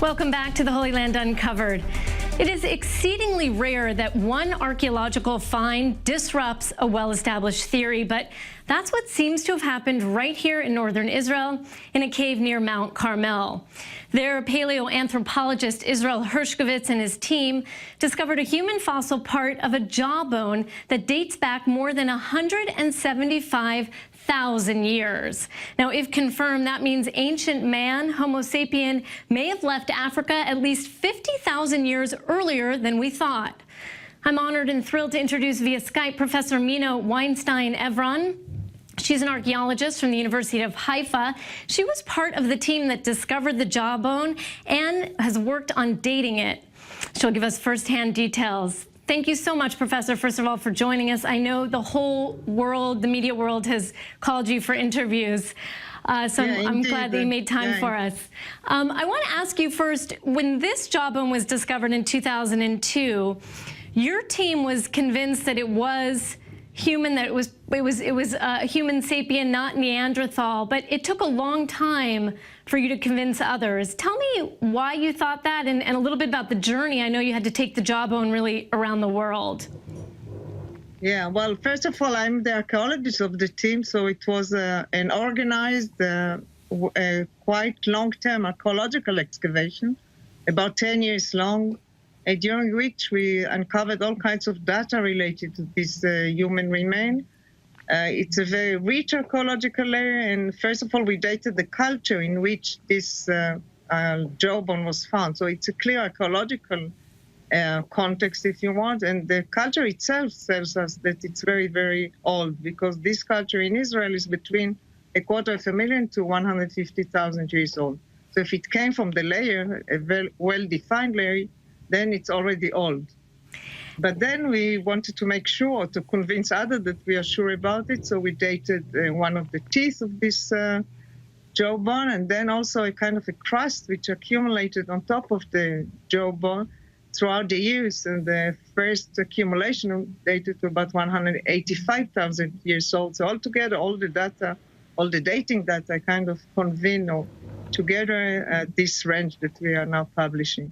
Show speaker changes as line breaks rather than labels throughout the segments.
Welcome back to the Holy Land Uncovered. It is exceedingly rare that one archaeological find disrupts a well-established theory, but that's what seems to have happened right here in northern Israel in a cave near Mount Carmel. There, paleoanthropologist Israel Hershkovitz and his team discovered a human fossil part of a jawbone that dates back more than 175,000 years. Now, if confirmed, that means ancient man, Homo sapien, may have left Africa at least 50,000 years earlier than we thought. I'm honored and thrilled to introduce via Skype Professor Mina Evron. She's an archaeologist from the University of Haifa. She was part of the team that discovered the jawbone and has worked on dating it. She'll give us firsthand details. Thank you so much, Professor, first of all, for joining us. I know the whole world, the media world, has called you for interviews. I'm glad that you made time for us. I want to ask you first, when this jawbone was discovered in 2002, your team was convinced that it was human, that it was Homo sapien, not Neanderthal, but it took a long time for you to convince others. Tell me why you thought that, and a little bit about the journey. I know you had to take the jawbone really around the world.
Yeah, well, first of all, I'm the archaeologist of the team, so it was an organized, quite long-term archaeological excavation, about 10 years long, during which we uncovered all kinds of data related to this human remain. It's a very rich archaeological area, and first of all, we dated the culture in which this jawbone was found. So it's a clear archaeological context, if you want, and the culture itself tells us that it's very, very old, because this culture in Israel is between 250,000 to 150,000 years old. So if it came from the layer, a very well-defined layer, then it's already old. But then we wanted to make sure, to convince others that we are sure about it, so we dated one of the teeth of this jawbone, and then also a kind of a crust which accumulated on top of the jawbone throughout the years. And the first accumulation dated to about 185,000 years old. So altogether, all the data, all the dating data kind of convene together this range that we are now publishing.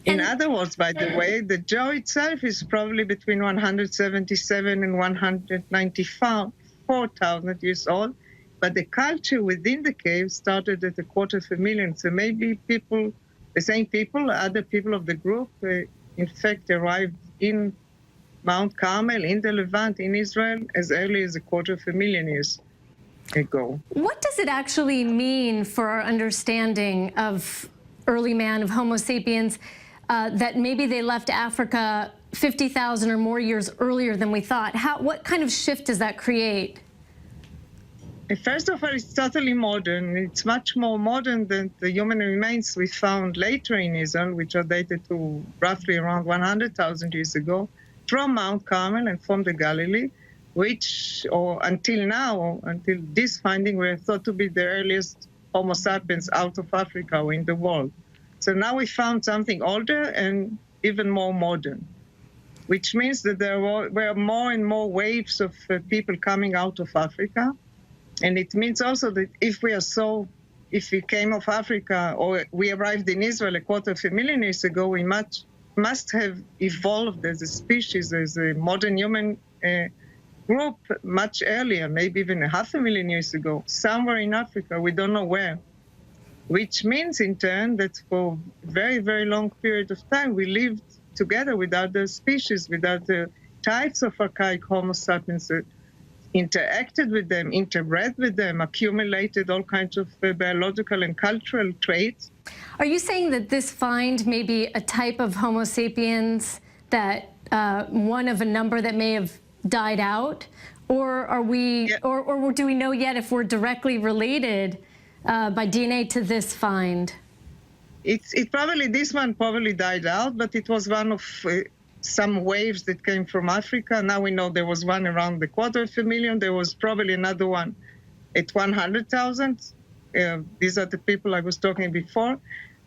In other words, by the way, the jaw itself is probably between 177 and 194,000 years old, but the culture within the cave started at 250,000. So maybe people, the same people, other people of the group, in fact, arrived in Mount Carmel, in the Levant, in Israel, as early as 250,000 years ago.
What does it actually mean for our understanding of early man, of Homo sapiens, that maybe they left Africa 50,000 or more years earlier than we thought? What kind of shift does that create?
First of all, it's totally modern. It's much more modern than the human remains we found later in Israel, which are dated to roughly around 100,000 years ago, from Mount Carmel and from the Galilee, which, or until now, until this finding, were thought to be the earliest Homo sapiens out of Africa or in the world. So now we found something older and even more modern, which means that there were more and more waves of people coming out of Africa. And it means also that if we came of Africa or we arrived in Israel 250,000 years ago, we must have evolved as a species, as a modern human group much earlier, maybe even 500,000 years ago, somewhere in Africa, we don't know where. Which means, in turn, that for a very, very long period of time, we lived together with other species, with other types of archaic Homo sapiens, interacted with them, interbred with them, accumulated all kinds of biological and cultural traits.
Are you saying that this find may be a type of Homo sapiens, that one of a number that may have died out? Or are we, or do we know yet if we're directly related by DNA to this find?
This one probably died out, but it was one of some waves that came from Africa. Now we know there was one around 250,000. There was probably another one at 100,000. These are the people I was talking before.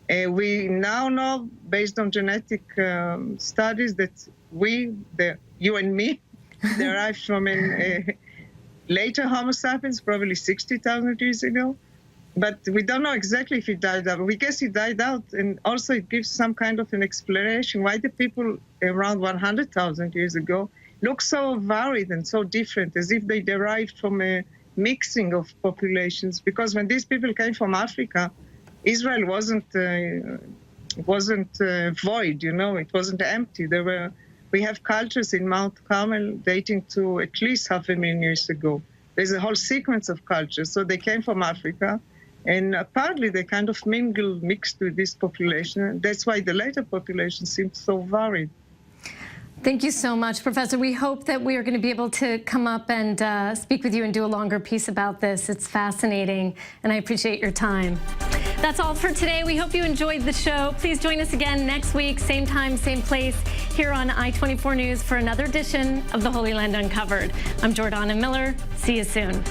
We now know, based on genetic studies, that you and me, derived from later Homo sapiens, probably 60,000 years ago. but we don't know exactly if he died out. We guess he died out, and also it gives some kind of an explanation why the people around 100,000 years ago look so varied and so different, as if they derived from a mixing of populations. Because when these people came from Africa, Israel wasn't void, you know, it wasn't empty. We have cultures in Mount Carmel dating to at least 500,000 years ago. There's a whole sequence of cultures. So they came from Africa, and apparently they kind of mixed with this population. That's why the later population seems so varied.
Thank you so much, Professor. We hope that we are going to be able to come up and speak with you and do a longer piece about this. It's fascinating, and I appreciate your time. That's all for today. We hope you enjoyed the show. Please join us again next week, same time, same place, here on I-24 News for another edition of the Holy Land Uncovered. I'm Jordana Miller. See you soon.